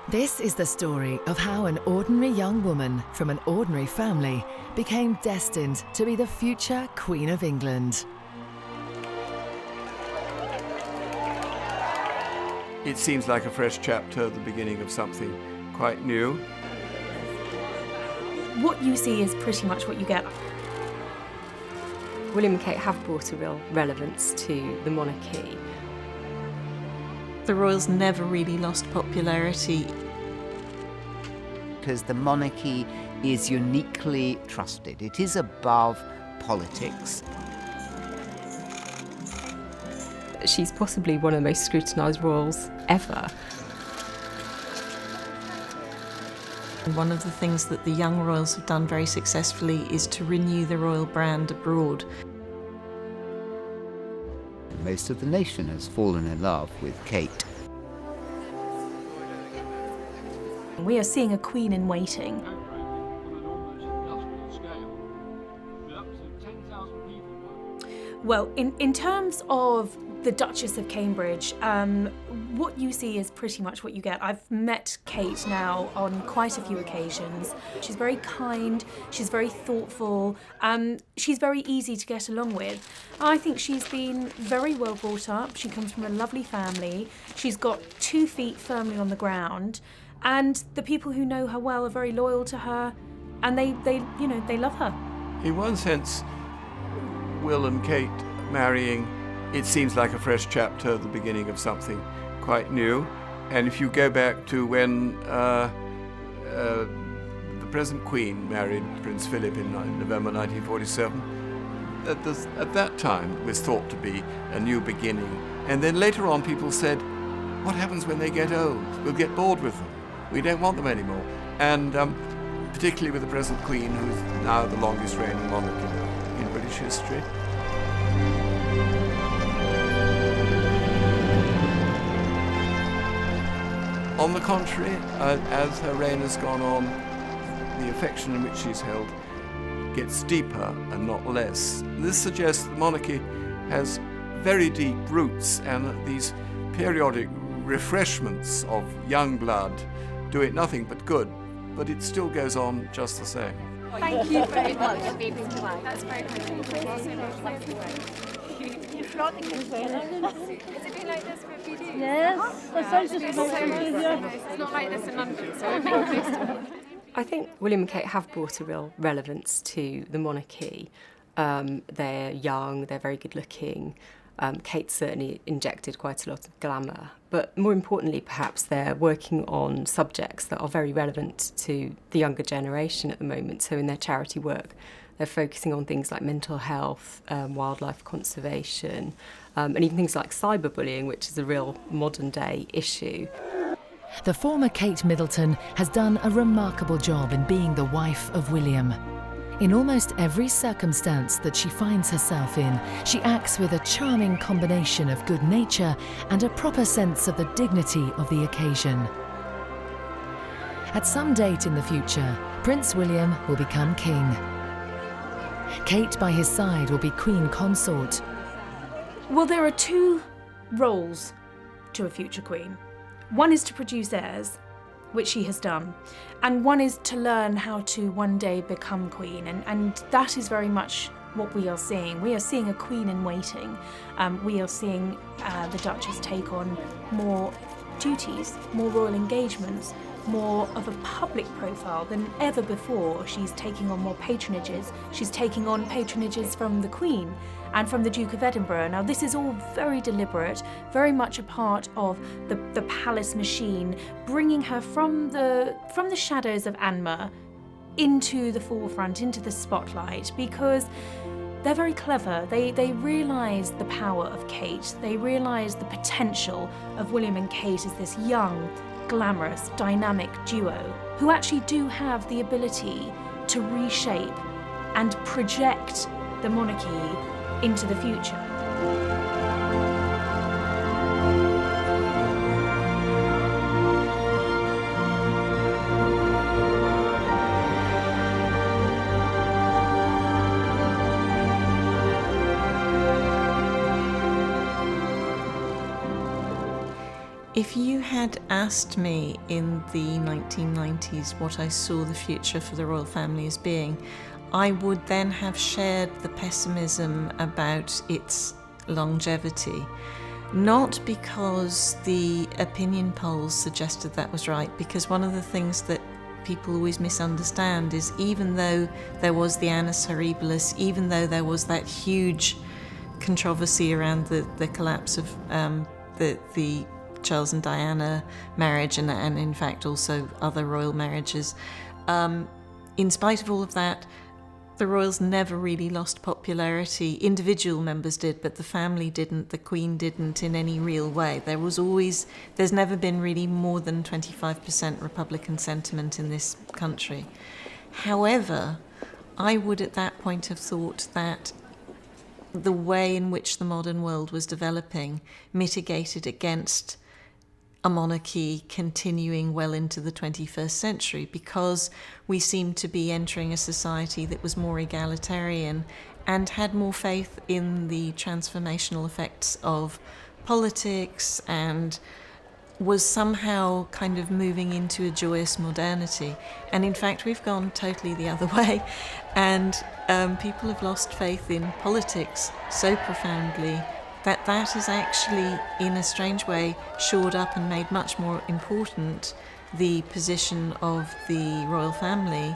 This is the story of how an ordinary young woman from an ordinary family became destined to be the future Queen of England. It seems like a fresh chapter, the beginning of something quite new. What you see is pretty much what you get. William and Kate have brought a real relevance to the monarchy. The royals never really lost popularity. Because the monarchy is uniquely trusted. It is above politics. She's possibly one of the most scrutinised royals ever. One of the things that the young royals have done very successfully is to renew the royal brand abroad. Most of the nation has fallen in love with Kate. We are seeing a queen in waiting. Well, in terms of the Duchess of Cambridge, what you see is pretty much what you get. I've met Kate now on quite a few occasions. She's very kind, she's very thoughtful, she's very easy to get along with. I think she's been very well brought up. She comes from a lovely family. She's got 2 feet firmly on the ground, and the people who know her well are very loyal to her, and they love her. In one sense, Will and Kate marrying, it seems like a fresh chapter, the beginning of something quite new. And if you go back to when the present Queen married Prince Philip in November 1947, at that time it was thought to be a new beginning. And then later on people said, what happens when they get old? We'll get bored with them. We don't want them anymore. And particularly with the present Queen, who's now the longest reigning monarch in British history. On the contrary, as her reign has gone on, the affection in which she's held gets deeper and not less. This suggests the monarchy has very deep roots, and that these periodic refreshments of young blood do it nothing but good, but it still goes on just the same. Thank you very much. That's very kind. It's a bit like this for a few days. Yes, that sounds just It's not like this in London, so we're very close to it. I think William and Kate have brought a real relevance to the monarchy. They're young, they're very good looking. Kate certainly injected quite a lot of glamour, but more importantly perhaps they're working on subjects that are very relevant to the younger generation at the moment. So in their charity work they're focusing on things like mental health, wildlife conservation, and even things like cyberbullying, which is a real modern day issue. The former Kate Middleton has done a remarkable job in being the wife of William. In almost every circumstance that she finds herself in, she acts with a charming combination of good nature and a proper sense of the dignity of the occasion. At some date in the future, Prince William will become king. Kate by his side will be Queen Consort. Well, there are 2 roles to a future queen. One is to produce heirs, which she has done, and one is to learn how to one day become queen, and that is very much what we are seeing. We are seeing a queen in waiting. We are seeing the Duchess take on more duties, more royal engagements, more of a public profile than ever before. She's taking on more patronages. She's taking on patronages from the Queen and from the Duke of Edinburgh. Now this is all very deliberate, very much a part of the palace machine, bringing her from the shadows of Anma into the forefront, into the spotlight, because they're very clever. They realise the power of Kate. They realise the potential of William and Kate as this young, glamorous, dynamic duo who actually do have the ability to reshape and project the monarchy into the future. If you had asked me in the 1990s what I saw the future for the royal family as being, I would then have shared the pessimism about its longevity. Not because the opinion polls suggested that was right, because one of the things that people always misunderstand is even though there was the annus horribilis, even though there was that huge controversy around the collapse of the Charles and Diana marriage and in fact also other royal marriages, in spite of all of that, the royals never really lost popularity. Individual members did, but the family didn't, the Queen didn't in any real way. There's never been really more than 25% Republican sentiment in this country. However, I would at that point have thought that the way in which the modern world was developing mitigated against a monarchy continuing well into the 21st century, because we seemed to be entering a society that was more egalitarian and had more faith in the transformational effects of politics and was somehow kind of moving into a joyous modernity. And in fact, we've gone totally the other way, and people have lost faith in politics so profoundly that has actually, in a strange way, shored up and made much more important the position of the royal family.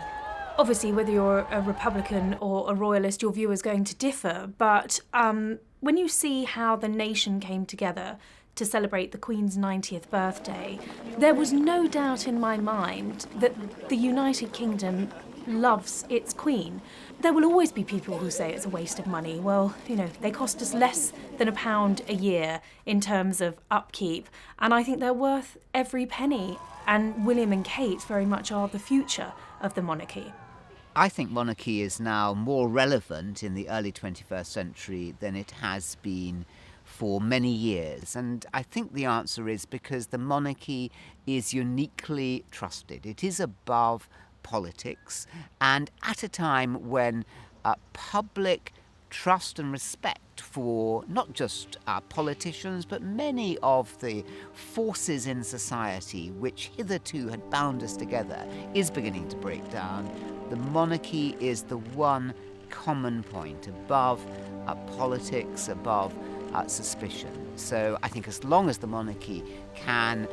Obviously, whether you're a Republican or a Royalist, your view is going to differ, but when you see how the nation came together to celebrate the Queen's 90th birthday, there was no doubt in my mind that the United Kingdom loves its Queen. There will always be people who say it's a waste of money. Well, they cost us less than £1 a year in terms of upkeep, and I think they're worth every penny, and William and Kate very much are the future of the monarchy. I think monarchy is now more relevant in the early 21st century than it has been for many years. And I think the answer is because the monarchy is uniquely trusted. It is above politics, and at a time when public trust and respect for not just politicians but many of the forces in society which hitherto had bound us together is beginning to break down, the monarchy is the one common point above politics, above suspicion. So I think as long as the monarchy can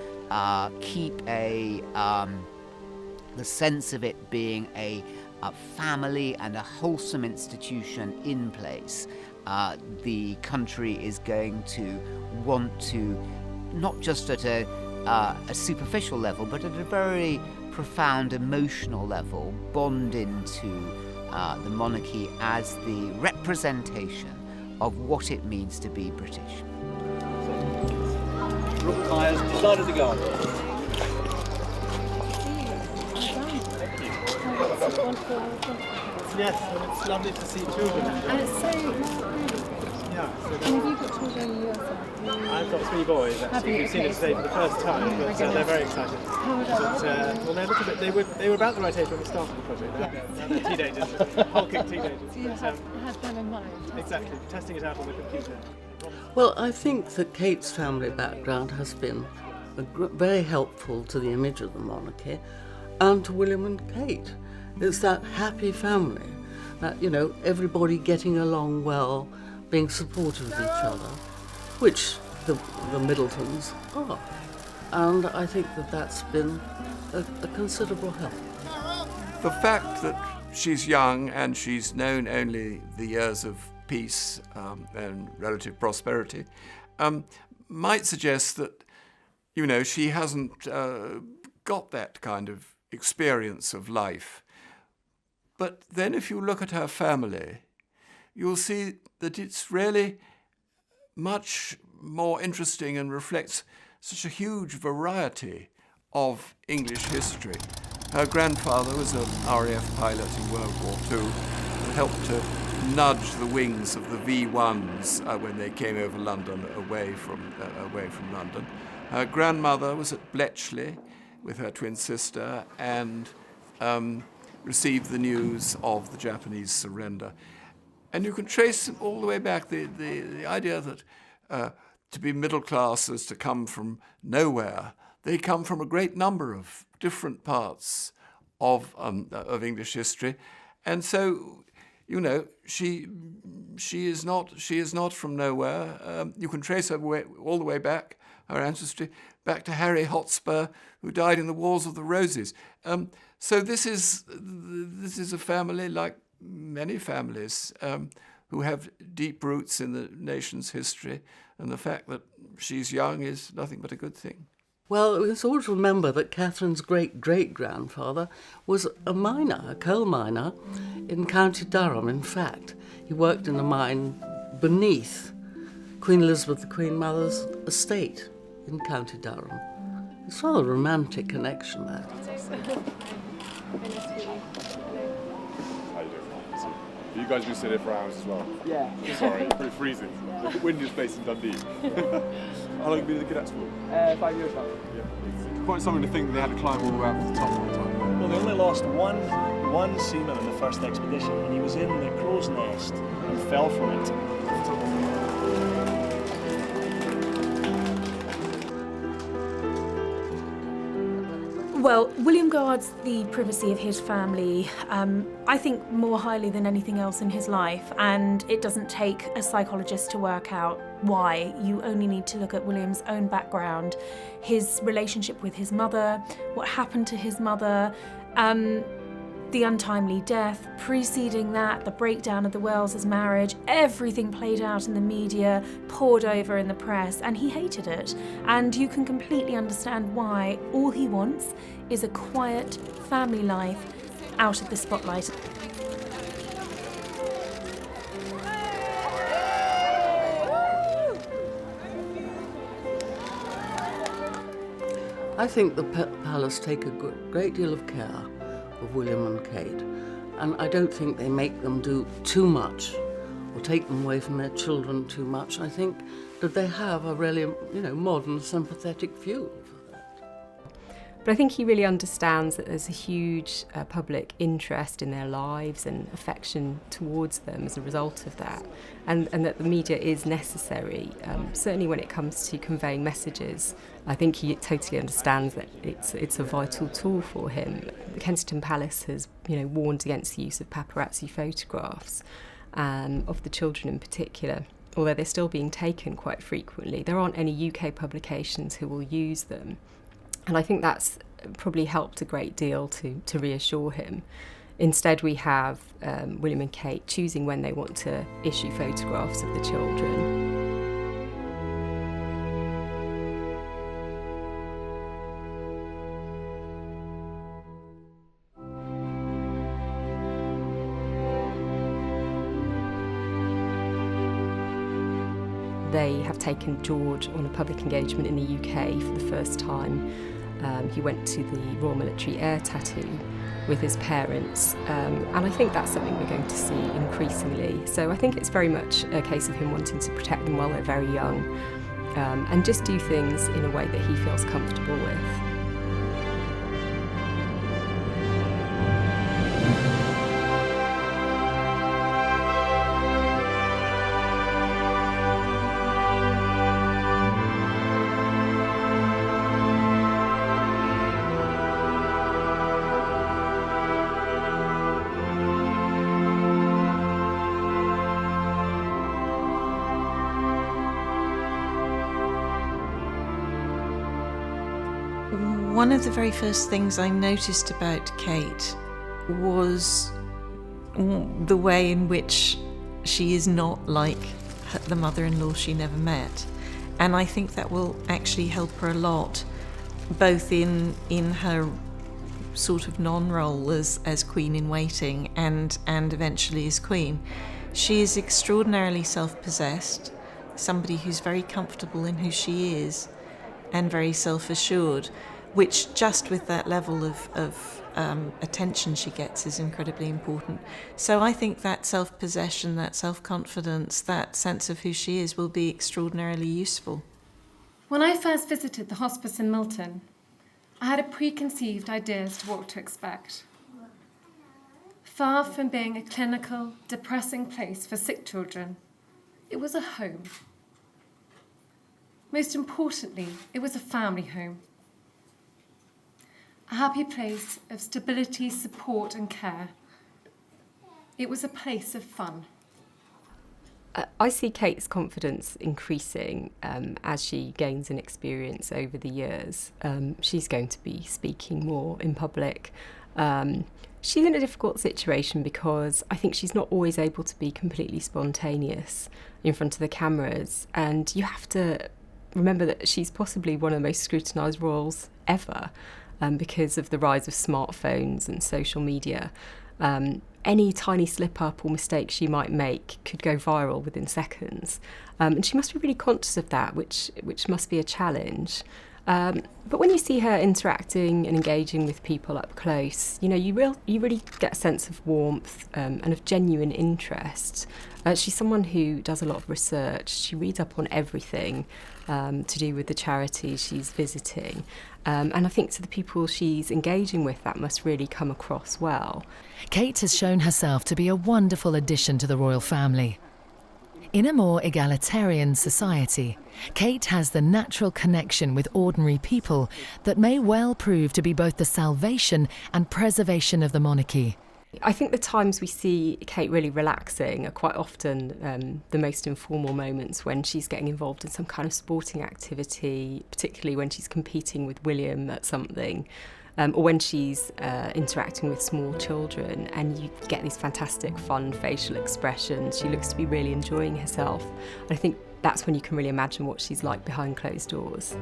keep the sense of it being a family and a wholesome institution in place, the country is going to want to, not just at a superficial level, but at a very profound emotional level, bond into the monarchy as the representation of what it means to be British. Rook tyres, decided to go on. Yes, and it's lovely to see children. And it's so Yeah. So and have you got children yourself? I've got 3 boys actually who've seen it today for the first time, but they're very excited. How old are they? Well, they're a little bit. They were about the right age when we started the project. Now they're teenagers, hulking teenagers. So you had them in mind. Exactly, testing it out on the computer. Well, I think that Kate's family background has been very helpful to the image of the monarchy and to William and Kate. It's that happy family, that, everybody getting along well, being supportive of each other, which the Middletons are. And I think that that's been a considerable help. The fact that she's young and she's known only the years of peace and relative prosperity might suggest that, she hasn't got that kind of experience of life. But then if you look at her family, you'll see that it's really much more interesting and reflects such a huge variety of English history. Her grandfather was an RAF pilot in World War II and helped to nudge the wings of the V-1s when they came over London, away from London. Her grandmother was at Bletchley with her twin sister and received the news of the Japanese surrender. And you can trace all the way back the idea that to be middle class as to come from nowhere. They come from a great number of different parts of English history, and so, you know, she is not from nowhere. You can trace her all the way back, her ancestry, back to Harry Hotspur, who died in the Wars of the Roses. So this is a family, like many families, who have deep roots in the nation's history, and the fact that she's young is nothing but a good thing. Well, we must always remember that Catherine's great-great-grandfather was a miner, a coal miner in County Durham, in fact. He worked in a mine beneath Queen Elizabeth, the Queen Mother's estate in County Durham. It's rather a romantic connection there. You guys been sitting there for hours as well? Yeah. Sorry, pretty freezing. The windiest place in Dundee. How long have you been looking at school? 5 years now. Yeah. It's quite something to think that they had to climb all the way up to the top all the time. Well, they only lost one seaman on the first expedition, and he was in the crow's nest and fell from it. Well, William guards the privacy of his family, I think more highly than anything else in his life, and it doesn't take a psychologist to work out why. You only need to look at William's own background, his relationship with his mother, what happened to his mother, the untimely death, preceding that, the breakdown of the Wellses' marriage, everything played out in the media, poured over in the press, and he hated it. And you can completely understand why. All he wants is a quiet family life out of the spotlight. I think the palace take a great deal of care of William and Kate, and I don't think they make them do too much or take them away from their children too much. I think that they have a really, modern, sympathetic view of that. But I think he really understands that there's a huge public interest in their lives and affection towards them as a result of that, and that the media is necessary, certainly when it comes to conveying messages. I think he totally understands that it's a vital tool for him. Kensington Palace has, warned against the use of paparazzi photographs of the children in particular, although they're still being taken quite frequently. There aren't any UK publications who will use them, and I think that's probably helped a great deal to reassure him. Instead, we have William and Kate choosing when they want to issue photographs of the children. They have taken George on a public engagement in the UK for the first time. He went to the Royal Military Air Tattoo with his parents, and I think that's something we're going to see increasingly. So I think it's very much a case of him wanting to protect them while they're very young, and just do things in a way that he feels comfortable with. One of the very first things I noticed about Kate was the way in which she is not like the mother-in-law she never met. And I think that will actually help her a lot, both in her sort of non-role as queen in waiting and eventually as queen. She is extraordinarily self-possessed, somebody who's very comfortable in who she is and very self-assured, which just with that level of attention she gets is incredibly important. So I think that self-possession, that self-confidence, that sense of who she is will be extraordinarily useful. When I first visited the hospice in Milton, I had a preconceived idea as to what to expect. Far from being a clinical, depressing place for sick children, it was a home. Most importantly, it was a family home. A happy place of stability, support and care. It was a place of fun. I see Kate's confidence increasing as she gains an experience over the years. She's going to be speaking more in public. She's in a difficult situation because I think she's not always able to be completely spontaneous in front of the cameras, and you have to remember that she's possibly one of the most scrutinised royals ever because of the rise of smartphones and social media. Any tiny slip-up or mistake she might make could go viral within seconds. And she must be really conscious of that, which must be a challenge. But when you see her interacting and engaging with people up close, you know, you really get a sense of warmth and of genuine interest. She's someone who does a lot of research. She reads up on everything to do with the charities she's visiting. And I think to the people she's engaging with, that must really come across well. Kate has shown herself to be a wonderful addition to the royal family. In a more egalitarian society, Kate has the natural connection with ordinary people that may well prove to be both the salvation and preservation of the monarchy. I think the times we see Kate really relaxing are quite often the most informal moments, when she's getting involved in some kind of sporting activity, particularly when she's competing with William at something, or when she's interacting with small children, and you get these fantastic fun facial expressions. She looks to be really enjoying herself. And I think that's when you can really imagine what she's like behind closed doors.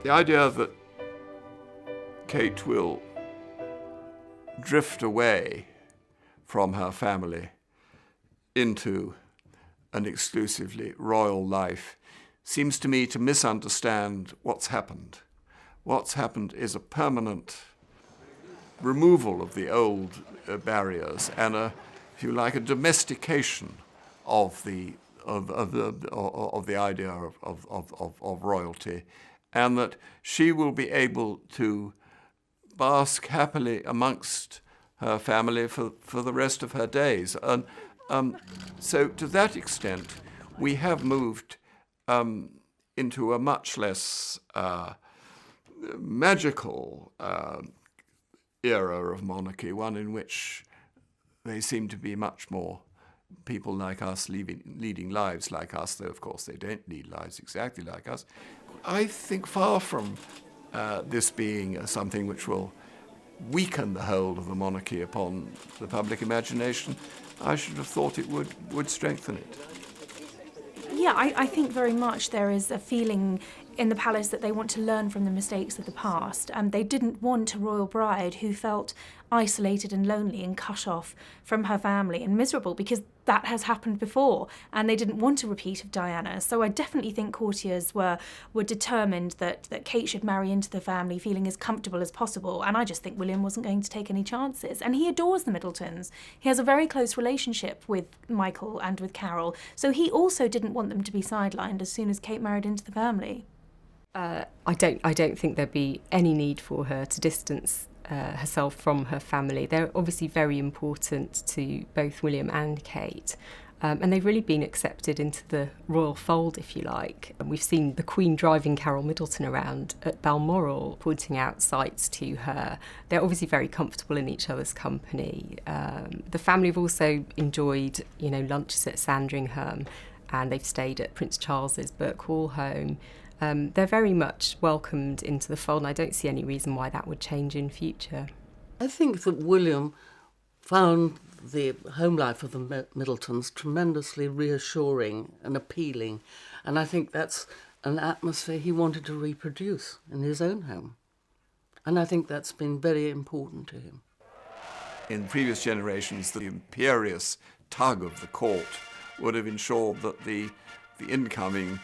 The idea that Kate will drift away from her family into an exclusively royal life seems to me to misunderstand what's happened. What's happened is a permanent removal of the old barriers and if you like, a domestication of the idea of royalty, and that she will be able to bask happily amongst her family for the rest of her days. And so to that extent, we have moved into a much less magical era of monarchy, one in which they seem to be much more people like us leading lives like us, though of course they don't lead lives exactly like us. I think far from this being something which will weaken the hold of the monarchy upon the public imagination, I should have thought it would strengthen it. Yeah, I think very much there is a feeling in the palace that they want to learn from the mistakes of the past, and they didn't want a royal bride who felt isolated and lonely and cut off from her family and miserable, because that has happened before, and they didn't want a repeat of Diana. So I definitely think courtiers were determined that Kate should marry into the family feeling as comfortable as possible, and I just think William wasn't going to take any chances. And he adores the Middletons. He has a very close relationship with Michael and with Carol, so he also didn't want them to be sidelined as soon as Kate married into the family. I don't think there'd be any need for her to distance herself from her family. They're obviously very important to both William and Kate, and they've really been accepted into the royal fold, if you like. And we've seen the Queen driving Carol Middleton around at Balmoral, pointing out sights to her. They're obviously very comfortable in each other's company. The family have also enjoyed, lunches at Sandringham, and they've stayed at Prince Charles's Burke Hall home. They're very much welcomed into the fold, and I don't see any reason why that would change in future. I think that William found the home life of the Middletons tremendously reassuring and appealing, and I think that's an atmosphere he wanted to reproduce in his own home. And I think that's been very important to him. In previous generations, the imperious tug of the court would have ensured that the incoming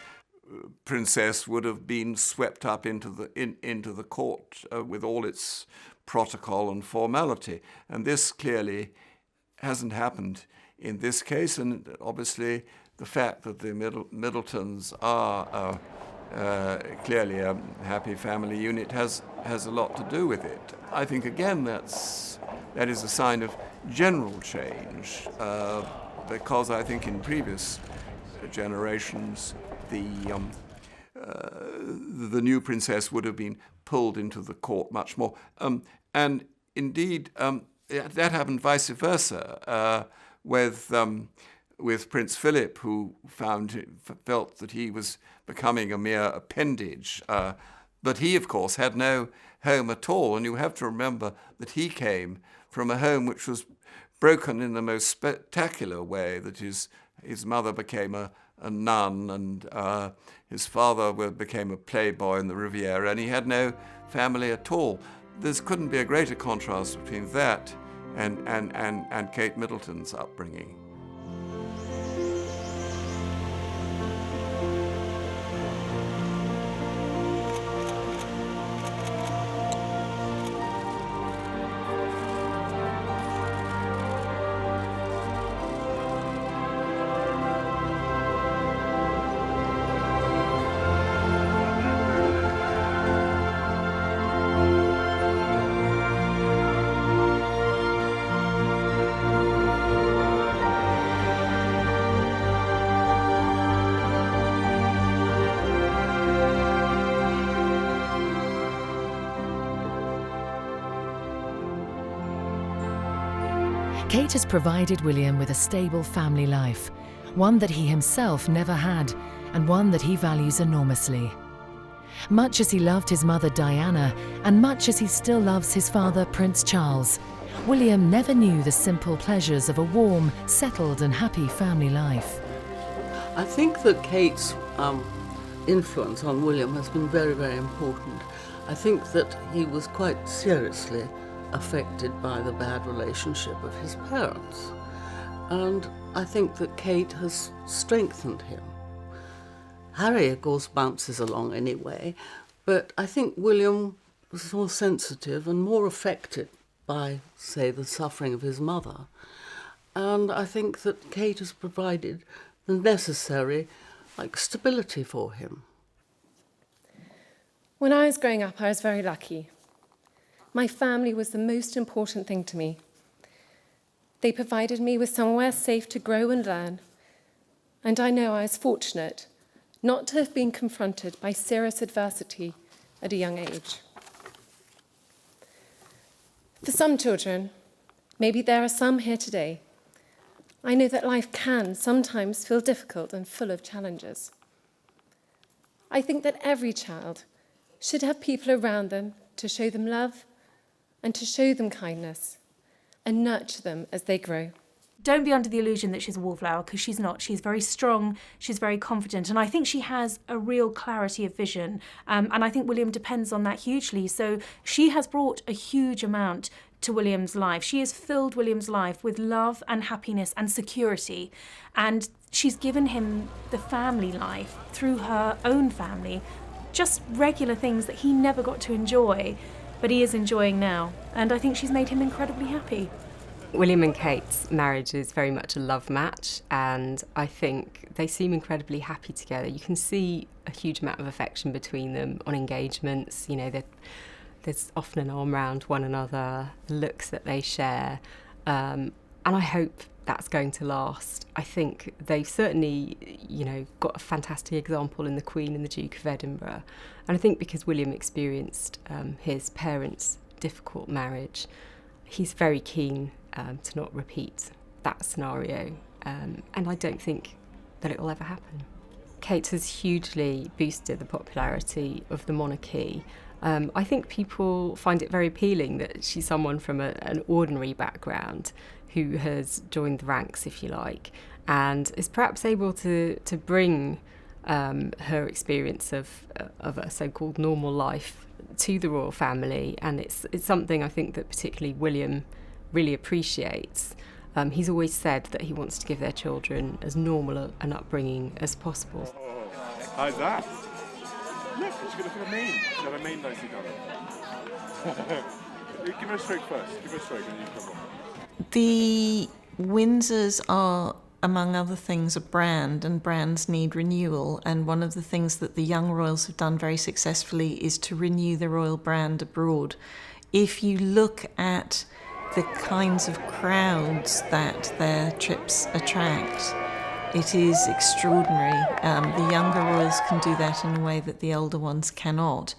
princess would have been swept up into the court with all its protocol and formality. And this clearly hasn't happened in this case, and obviously the fact that the Middletons are clearly a happy family unit has a lot to do with it. I think, again, that is a sign of general change, because I think in previous generations the new princess would have been pulled into the court much more. And indeed, that happened vice versa with Prince Philip, who felt that he was becoming a mere appendage. But he, of course, had no home at all. And you have to remember that he came from a home which was broken in the most spectacular way, that his mother became a nun, and his father became a playboy in the Riviera, and he had no family at all. There couldn't be a greater contrast between that and Kate Middleton's upbringing. Kate has provided William with a stable family life, one that he himself never had, and one that he values enormously. Much as he loved his mother Diana, and much as he still loves his father Prince Charles, William never knew the simple pleasures of a warm, settled and happy family life. I think that Kate's influence on William has been very, very important. I think that he was quite seriously affected by the bad relationship of his parents. And I think that Kate has strengthened him. Harry, of course, bounces along anyway, but I think William was more sensitive and more affected by, say, the suffering of his mother. And I think that Kate has provided the necessary, stability for him. When I was growing up, I was very lucky. My family was the most important thing to me. They provided me with somewhere safe to grow and learn. And I know I was fortunate not to have been confronted by serious adversity at a young age. For some children, maybe there are some here today, I know that life can sometimes feel difficult and full of challenges. I think that every child should have people around them to show them love and to show them kindness and nurture them as they grow. Don't be under the illusion that she's a wallflower, because she's not. She's very strong, she's very confident, and I think she has a real clarity of vision, and I think William depends on that hugely. So she has brought a huge amount to William's life. She has filled William's life with love and happiness and security, and she's given him the family life through her own family, just regular things that he never got to enjoy, but he is enjoying now, and I think she's made him incredibly happy. William and Kate's marriage is very much a love match, and I think they seem incredibly happy together. You can see a huge amount of affection between them on engagements. You know, there's often an arm around one another, the looks that they share, and I hope that's going to last. I think they've certainly, got a fantastic example in the Queen and the Duke of Edinburgh, and I think because William experienced his parents' difficult marriage, he's very keen to not repeat that scenario, and I don't think that it will ever happen. Kate has hugely boosted the popularity of the monarchy. I think people find it very appealing that she's someone from an ordinary background who has joined the ranks, if you like, and is perhaps able to bring her experience of a so-called normal life to the royal family, and it's something I think that particularly William really appreciates. He's always said that he wants to give their children as normal an upbringing as possible. How's that? Look, she's going to put a mane. She's got a mane nicely done. Give her a stroke first. Give her a stroke and you come on. The Windsors are, among other things, a brand, and brands need renewal. And one of the things that the young royals have done very successfully is to renew the royal brand abroad. If you look at the kinds of crowds that their trips attract, it is extraordinary. The younger royals can do that in a way that the older ones cannot.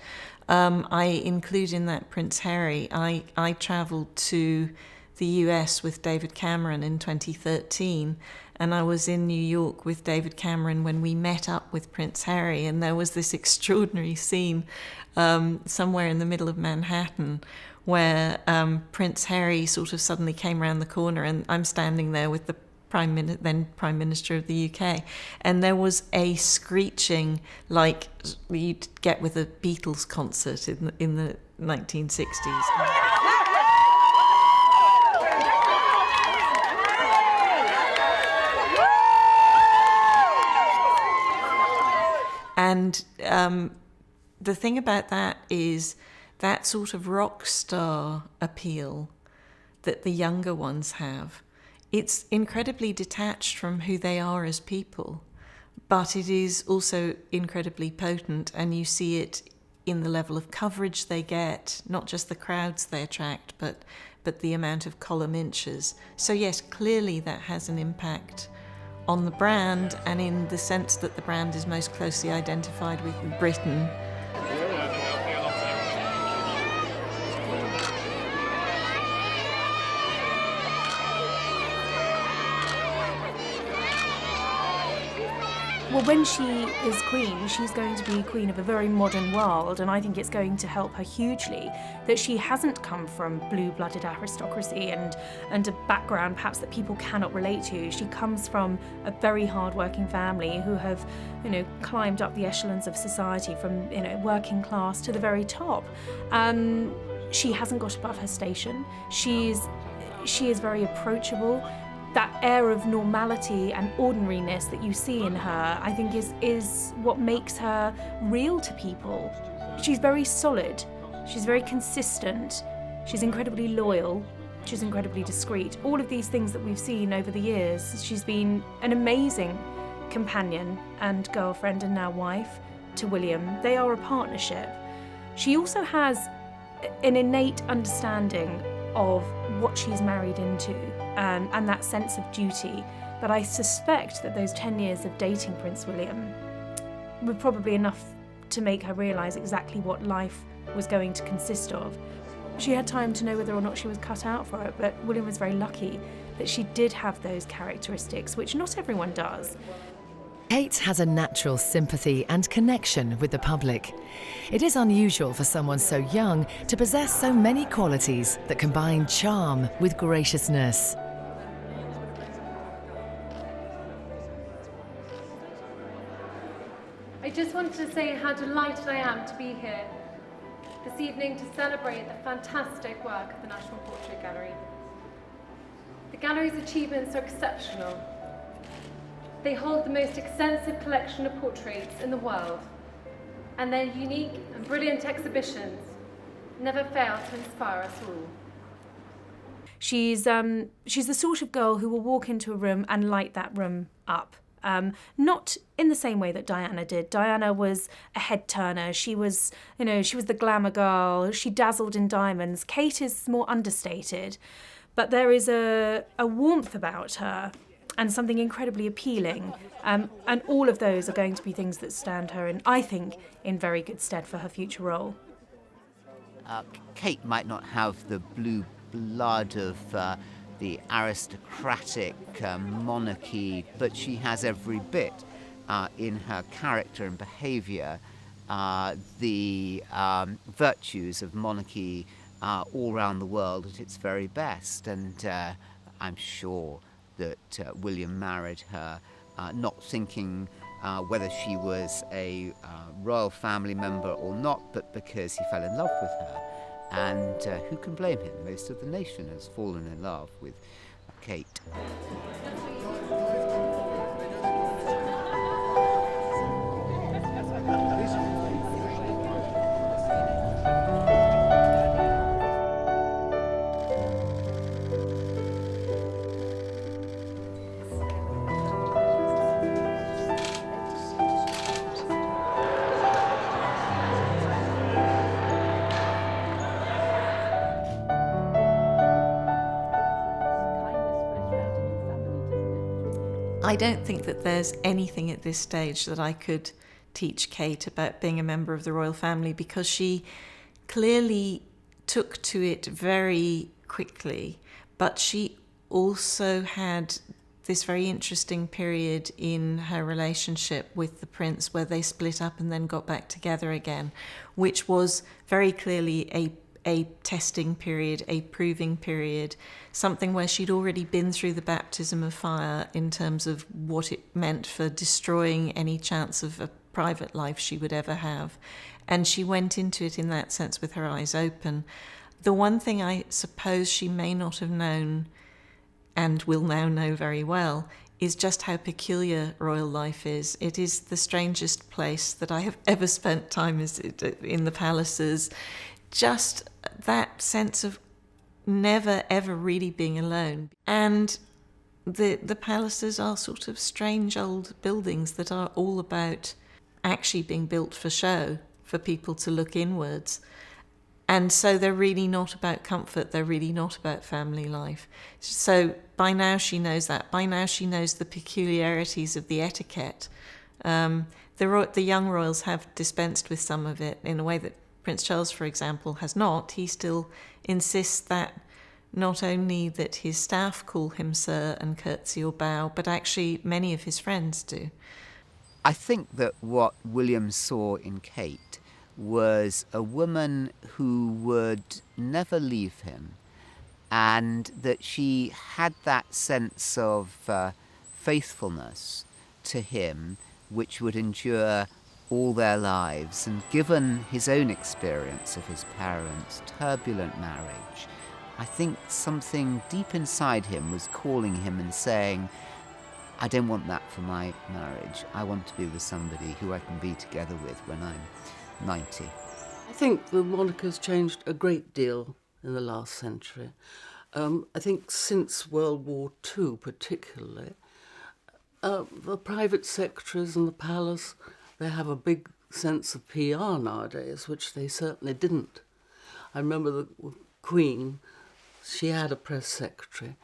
I include in that Prince Harry. I travelled to the US with David Cameron in 2013, and I was in New York with David Cameron when we met up with Prince Harry, and there was this extraordinary scene somewhere in the middle of Manhattan where Prince Harry sort of suddenly came around the corner, and I'm standing there with the then Prime Minister of the UK, and there was a screeching like you'd get with a Beatles concert in the 1960s. And the thing about that is that sort of rock star appeal that the younger ones have. It's incredibly detached from who they are as people, but it is also incredibly potent, and you see it in the level of coverage they get, not just the crowds they attract, but the amount of column inches. So yes, clearly that has an impact on the brand, and in the sense that the brand is most closely identified with Britain. Well, when she is queen, she's going to be queen of a very modern world, and I think it's going to help her hugely that she hasn't come from blue-blooded aristocracy and a background perhaps that people cannot relate to. She comes from a very hard-working family who have, climbed up the echelons of society from, working class to the very top. She hasn't got above her station. She is very approachable. That air of normality and ordinariness that you see in her, I think is what makes her real to people. She's very solid, she's very consistent, she's incredibly loyal, she's incredibly discreet. All of these things that we've seen over the years, she's been an amazing companion and girlfriend and now wife to William. They are a partnership. She also has an innate understanding of what she's married into and that sense of duty. But I suspect that those 10 years of dating Prince William were probably enough to make her realise exactly what life was going to consist of. She had time to know whether or not she was cut out for it, but William was very lucky that she did have those characteristics, which not everyone does. Kate has a natural sympathy and connection with the public. It is unusual for someone so young to possess so many qualities that combine charm with graciousness. I just wanted to say how delighted I am to be here this evening to celebrate the fantastic work of the National Portrait Gallery. The gallery's achievements are exceptional. They hold the most extensive collection of portraits in the world, and their unique and brilliant exhibitions never fail to inspire us all. She's the sort of girl who will walk into a room and light that room up. Not in the same way that Diana did. Diana was a head turner. She was the glamour girl. She dazzled in diamonds. Kate is more understated, but there is a warmth about her and something incredibly appealing. And all of those are going to be things that stand her in, I think, in very good stead for her future role. Kate might not have the blue blood of the aristocratic monarchy, but she has every bit in her character and behaviour the virtues of monarchy all around the world at its very best. And I'm sure that William married her not thinking whether she was a royal family member or not, but because he fell in love with her. And who can blame him? Most of the nation has fallen in love with Kate. I don't think that there's anything at this stage that I could teach Kate about being a member of the royal family, because she clearly took to it very quickly, but she also had this very interesting period in her relationship with the prince where they split up and then got back together again, which was very clearly a testing period, a proving period, something where she'd already been through the baptism of fire in terms of what it meant for destroying any chance of a private life she would ever have. And she went into it in that sense with her eyes open. The one thing I suppose she may not have known, and will now know very well, is just how peculiar royal life is. It is the strangest place that I have ever spent time in the palaces. Just that sense of never ever really being alone. And the palaces are sort of strange old buildings that are all about actually being built for show, for people to look inwards. And so they're really not about comfort, they're really not about family life. So by now she knows that. By now she knows the peculiarities of the etiquette. The young royals have dispensed with some of it in a way that Prince Charles, for example, has not. He still insists that not only that his staff call him sir and curtsy or bow, but actually many of his friends do. I think that what William saw in Kate was a woman who would never leave him, and that she had that sense of faithfulness to him which would endure all their lives. And given his own experience of his parents' turbulent marriage, I think something deep inside him was calling him and saying, I don't want that for my marriage. I want to be with somebody who I can be together with when I'm 90. I think the monarchy has changed a great deal in the last century. I think since World War II particularly, the private secretaries in the palace, they have a big sense of PR nowadays, which they certainly didn't. I remember the Queen, she had a press secretary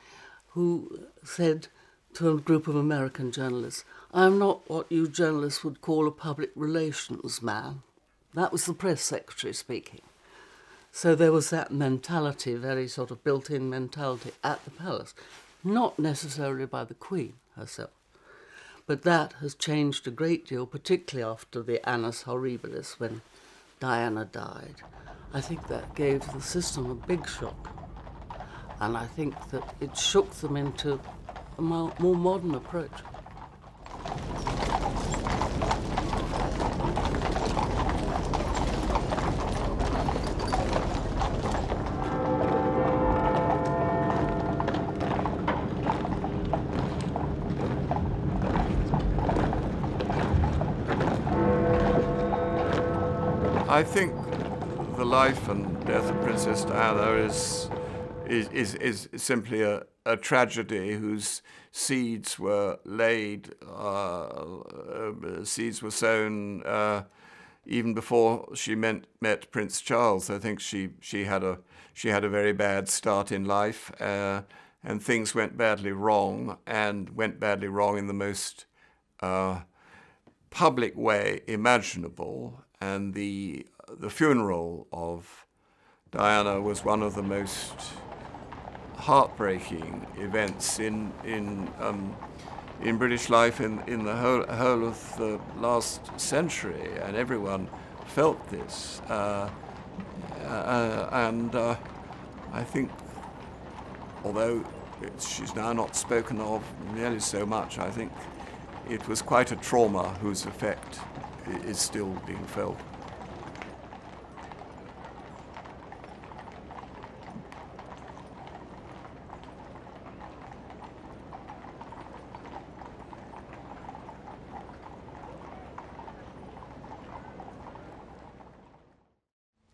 who said to a group of American journalists, I'm not what you journalists would call a public relations man. That was the press secretary speaking. So there was that mentality, very sort of built-in mentality at the palace, not necessarily by the Queen herself. But that has changed a great deal, particularly after the annus horribilis, when Diana died. I think that gave the system a big shock. And I think that it shook them into a more modern approach. I think the life and death of Princess Diana is simply a tragedy whose seeds were laid, seeds were sown even before she met Prince Charles. I think she had a very bad start in life, and things went badly wrong, and went badly wrong in the most public way imaginable. And the funeral of Diana was one of the most heartbreaking events in British life in the whole of the last century, and everyone felt this. And I think, although she's now not spoken of nearly so much, I think it was quite a trauma whose effect is still being felt.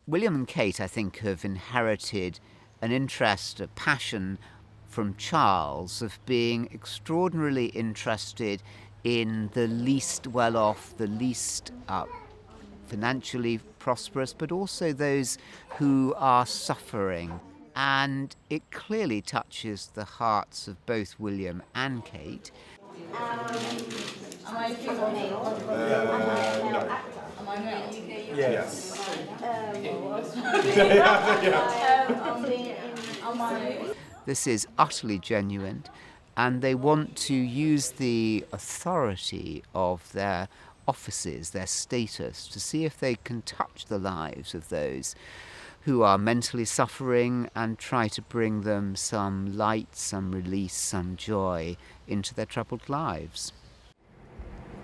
William and Kate, I think, have inherited an interest, a passion from Charles of being extraordinarily interested in the least well-off, the least financially prosperous, but also those who are suffering. And it clearly touches the hearts of both William and Kate. Yes. This is utterly genuine, and they want to use the authority of their offices, their status, to see if they can touch the lives of those who are mentally suffering and try to bring them some light, some release, some joy into their troubled lives.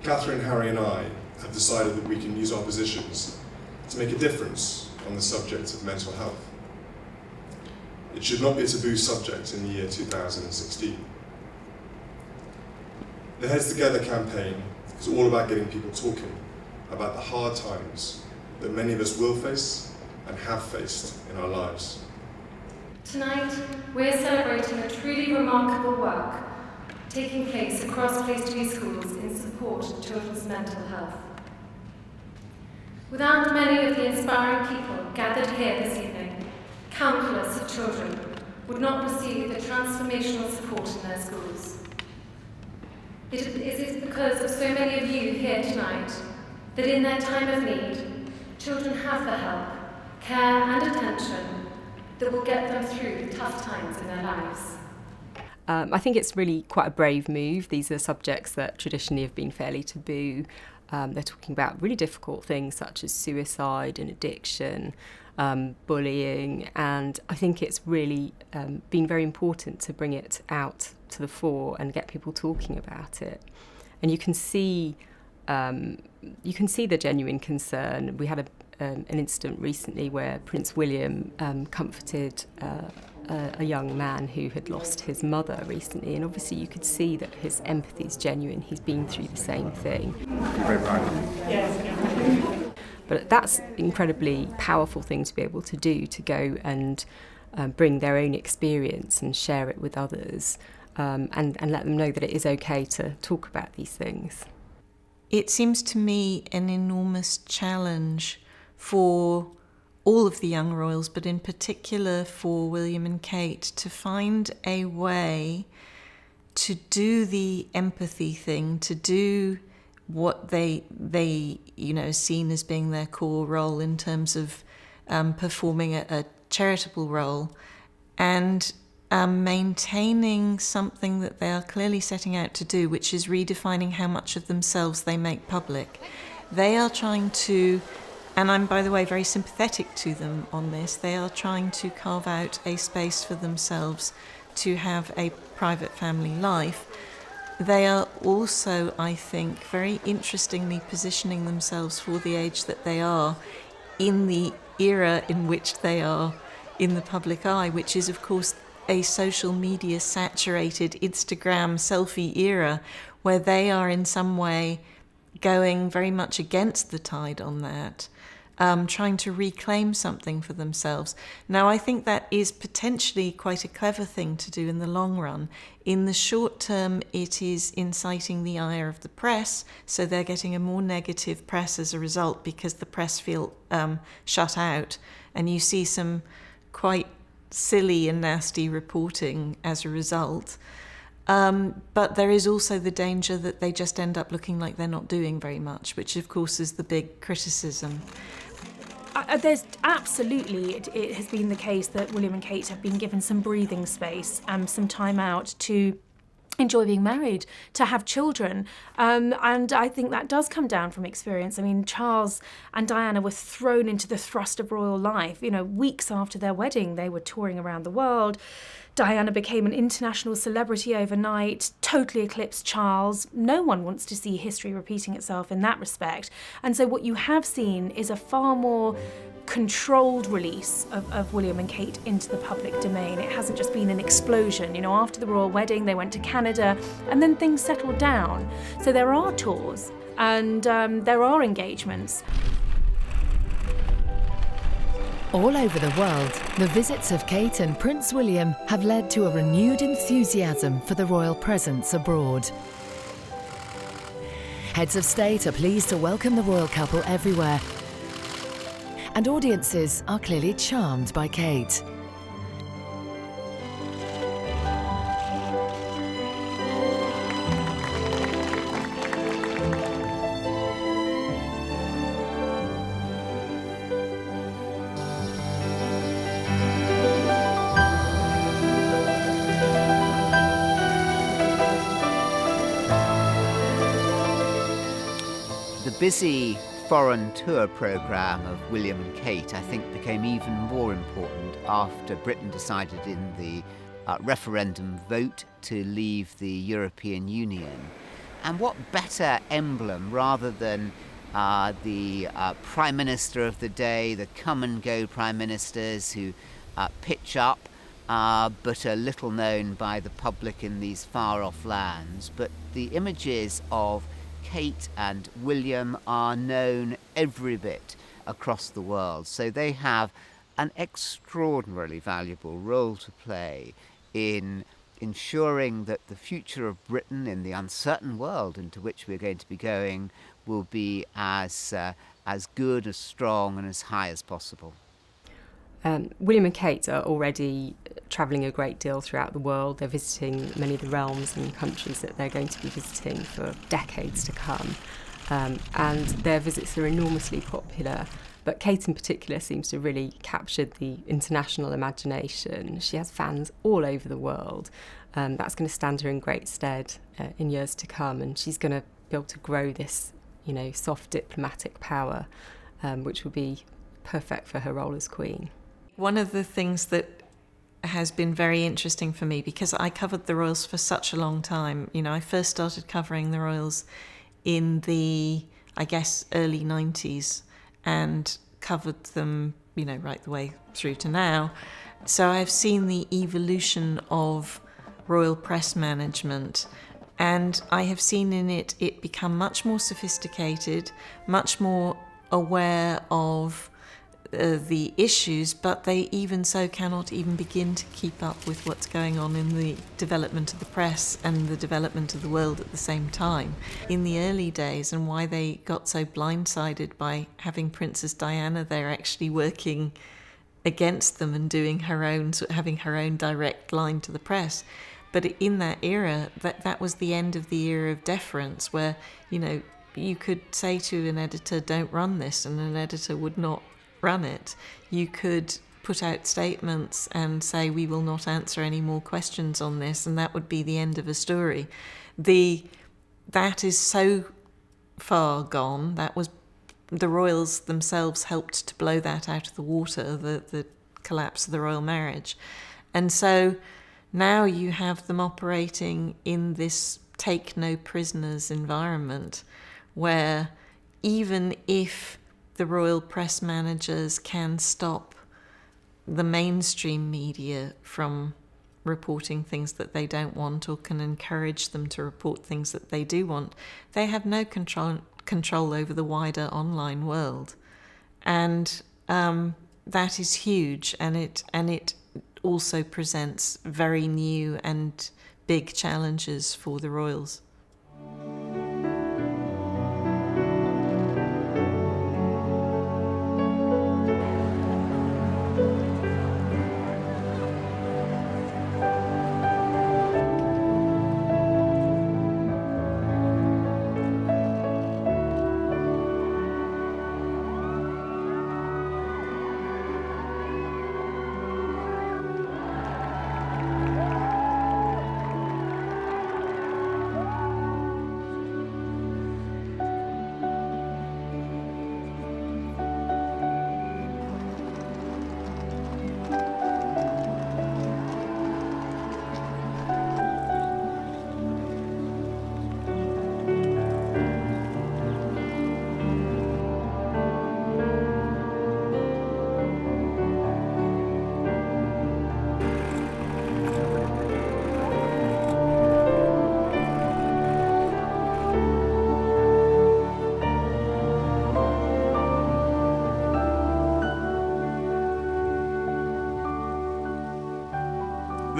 Catherine, Harry and I have decided that we can use our positions to make a difference on the subject of mental health. It should not be a taboo subject in the year 2016. The Heads Together campaign is all about getting people talking about the hard times that many of us will face and have faced in our lives. Tonight, we're celebrating a truly remarkable work taking place across Place to Be schools in support of children's mental health. Without many of the inspiring people gathered here this evening, countless of children would not receive the transformational support in their schools. It is because of so many of you here tonight that in their time of need, children have the help, care and attention that will get them through the tough times in their lives. I think it's really quite a brave move. These are subjects that traditionally have been fairly taboo. They're talking about really difficult things such as suicide and addiction, bullying, and I think it's really been very important to bring it out to the fore and get people talking about it. And you can see the genuine concern. We had an incident recently where Prince William comforted a young man who had lost his mother recently, and obviously you could see that his empathy is genuine. He's been through the same thing. But that's an incredibly powerful thing to be able to do, to go and bring their own experience and share it with others, and let them know that it is okay to talk about these things. It seems to me an enormous challenge for all of the young royals, but in particular for William and Kate, to find a way to do the empathy thing, to do what they seen as being their core role in terms of performing a charitable role, and maintaining something that they are clearly setting out to do, which is redefining how much of themselves they make public. They are trying to, and I'm, by the way, very sympathetic to them on this, they are trying to carve out a space for themselves to have a private family life. They are also, I think, very interestingly positioning themselves for the age that they are in the era in which they are in the public eye, which is, of course, a social media saturated Instagram selfie era, where they are in some way going very much against the tide on that, trying to reclaim something for themselves. Now, I think that is potentially quite a clever thing to do in the long run. In the short term, it is inciting the ire of the press, so they're getting a more negative press as a result because the press feel shut out, and you see some quite silly and nasty reporting as a result. But there is also the danger that they just end up looking like they're not doing very much, which of course is the big criticism. There's absolutely, it has been the case that William and Kate have been given some breathing space and some time out to enjoy being married, to have children. And I think that does come down from experience. I mean, Charles and Diana were thrown into the thrust of royal life. You know, weeks after their wedding, they were touring around the world, Diana became an international celebrity overnight, totally eclipsed Charles. No one wants to see history repeating itself in that respect. And so what you have seen is a far more controlled release of William and Kate into the public domain. It hasn't just been an explosion. You know, after the royal wedding, they went to Canada and then things settled down. So there are tours and there are engagements. All over the world, the visits of Kate and Prince William have led to a renewed enthusiasm for the royal presence abroad. Heads of state are pleased to welcome the royal couple everywhere, and audiences are clearly charmed by Kate. The busy foreign tour programme of William and Kate, I think, became even more important after Britain decided in the referendum vote to leave the European Union. And what better emblem, rather than the Prime Minister of the day, the come-and-go Prime Ministers who pitch up, but are little known by the public in these far-off lands, but the images of Kate and William are known every bit across the world, so they have an extraordinarily valuable role to play in ensuring that the future of Britain in the uncertain world into which we're going to be going will be as good, as strong and as high as possible. William and Kate are already travelling a great deal throughout the world. They're visiting many of the realms and countries that they're going to be visiting for decades to come. And their visits are enormously popular. But Kate in particular seems to really capture the international imagination. She has fans all over the world. That's going to stand her in great stead in years to come. And she's going to be able to grow this, soft diplomatic power, which will be perfect for her role as Queen. One of the things that has been very interesting for me, because I covered the royals for such a long time, I first started covering the royals in the, early 90s and covered them, right the way through to now. So I've seen the evolution of royal press management, and I have seen in it become much more sophisticated, much more aware of the issues, but they even so cannot even begin to keep up with what's going on in the development of the press and the development of the world at the same time. In the early days, and why they got so blindsided by having Princess Diana there actually working against them and having her own direct line to the press. But in that era, that was the end of the era of deference, where, you could say to an editor, don't run this, and an editor would not run it. You could put out statements and say, we will not answer any more questions on this, and that would be the end of a story. That is so far gone. That was the royals themselves helped to blow that out of the water, the collapse of the royal marriage. And so now you have them operating in this take no prisoners environment, where even if the royal press managers can stop the mainstream media from reporting things that they don't want, or can encourage them to report things that they do want, they have no control over the wider online world. And that is huge, and it also presents very new and big challenges for the royals.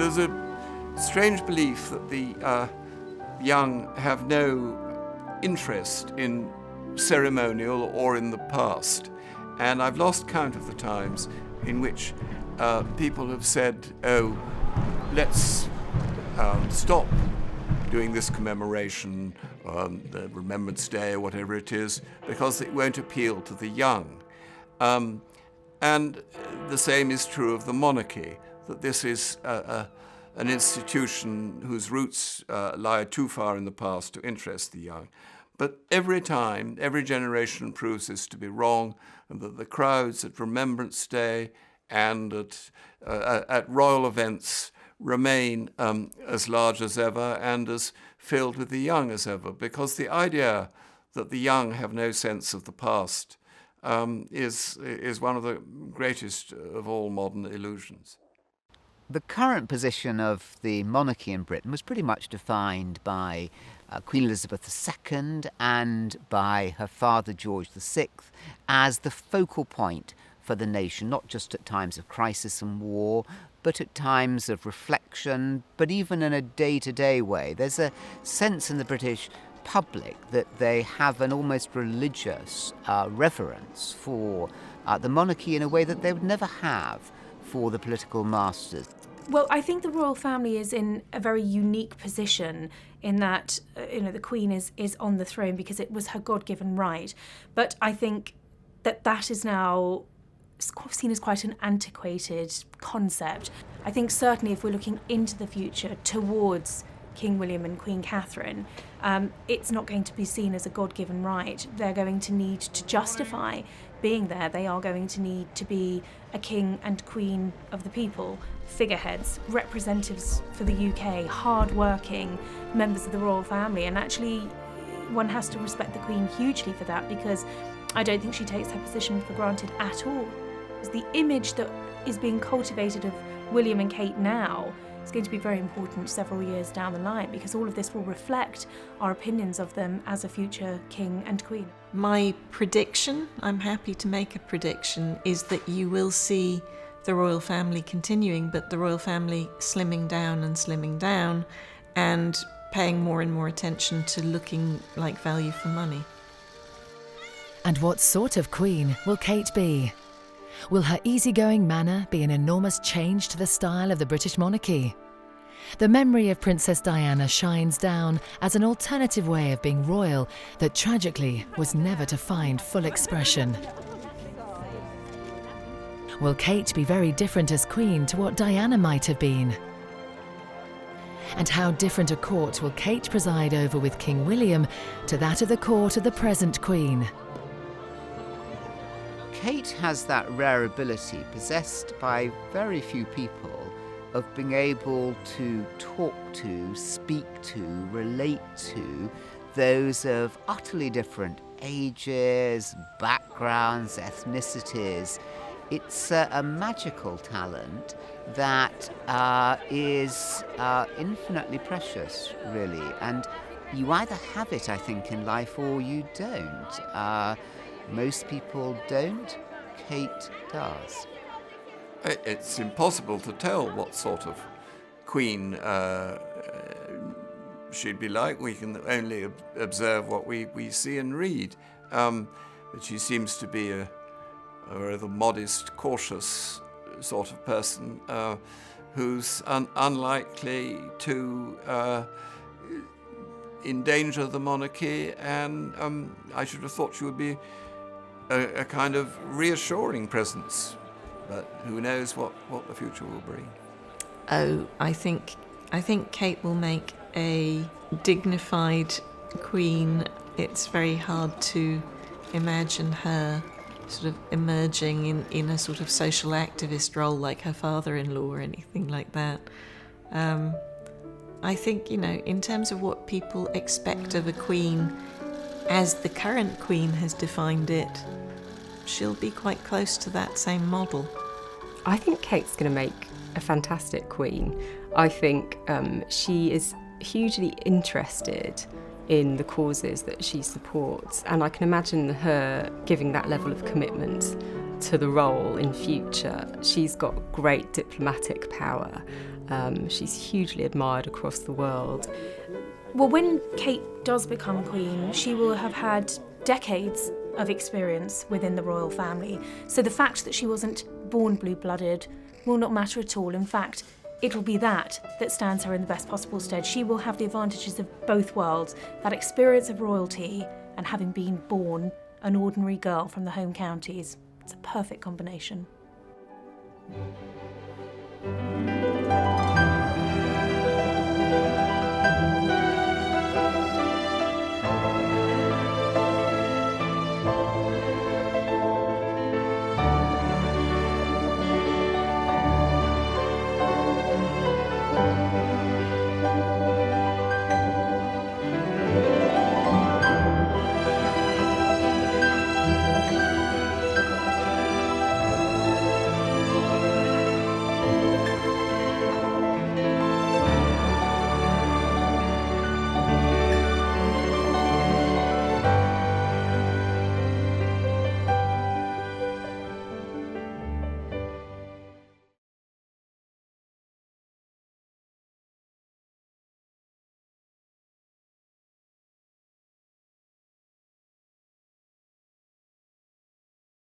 there's a strange belief that the young have no interest in ceremonial or in the past. And I've lost count of the times in which people have said, oh, let's stop doing this commemoration, the Remembrance Day or whatever it is, because it won't appeal to the young. And the same is true of the monarchy, that this is an institution whose roots lie too far in the past to interest the young. But every time, every generation proves this to be wrong, and that the crowds at Remembrance Day and at royal events remain as large as ever and as filled with the young as ever, because the idea that the young have no sense of the past is one of the greatest of all modern illusions. The current position of the monarchy in Britain was pretty much defined by Queen Elizabeth II and by her father George VI as the focal point for the nation, not just at times of crisis and war, but at times of reflection, but even in a day-to-day way. There's a sense in the British public that they have an almost religious reverence for the monarchy in a way that they would never have for the political masters. Well, I think the royal family is in a very unique position in that, the Queen is on the throne because it was her God-given right. But I think that is now seen as quite an antiquated concept. I think certainly if we're looking into the future towards King William and Queen Catherine, it's not going to be seen as a God-given right. They're going to need to justify being there. They are going to need to be a king and queen of the people, figureheads, representatives for the UK, hard-working members of the royal family. And actually, one has to respect the Queen hugely for that, because I don't think she takes her position for granted at all. The image that is being cultivated of William and Kate now is going to be very important several years down the line, because all of this will reflect our opinions of them as a future king and queen. My prediction, I'm happy to make a prediction, is that you will see the royal family continuing, but the royal family slimming down and paying more and more attention to looking like value for money. And what sort of queen will Kate be? Will her easygoing manner be an enormous change to the style of the British monarchy? The memory of Princess Diana shines down as an alternative way of being royal that tragically was never to find full expression. Will Kate be very different as queen to what Diana might have been? And how different a court will Kate preside over with King William to that of the court of the present queen? Kate has that rare ability, possessed by very few people, of being able to talk to, speak to, relate to those of utterly different ages, backgrounds, ethnicities. It's a magical talent that is infinitely precious, really. And you either have it, I think, in life, or you don't. Most people don't. Kate does. It's impossible to tell what sort of queen she'd be like. We can only observe what we see and read. But she seems to be a rather modest, cautious sort of person who's unlikely to endanger the monarchy, and I should have thought she would be a kind of reassuring presence, but who knows what the future will bring. Oh, I think Kate will make a dignified queen. It's very hard to imagine her sort of emerging in a sort of social activist role like her father-in-law or anything like that. I think, in terms of what people expect of a queen, as the current queen has defined it, she'll be quite close to that same model. I think Kate's going to make a fantastic queen. I think she is hugely interested in the causes that she supports, and I can imagine her giving that level of commitment to the role in future. She's got great diplomatic power. She's hugely admired across the world. Well, when Kate does become queen, she will have had decades of experience within the royal family. So the fact that she wasn't born blue-blooded will not matter at all. In fact, it will be that stands her in the best possible stead. She will have the advantages of both worlds, that experience of royalty and having been born an ordinary girl from the home counties. It's a perfect combination.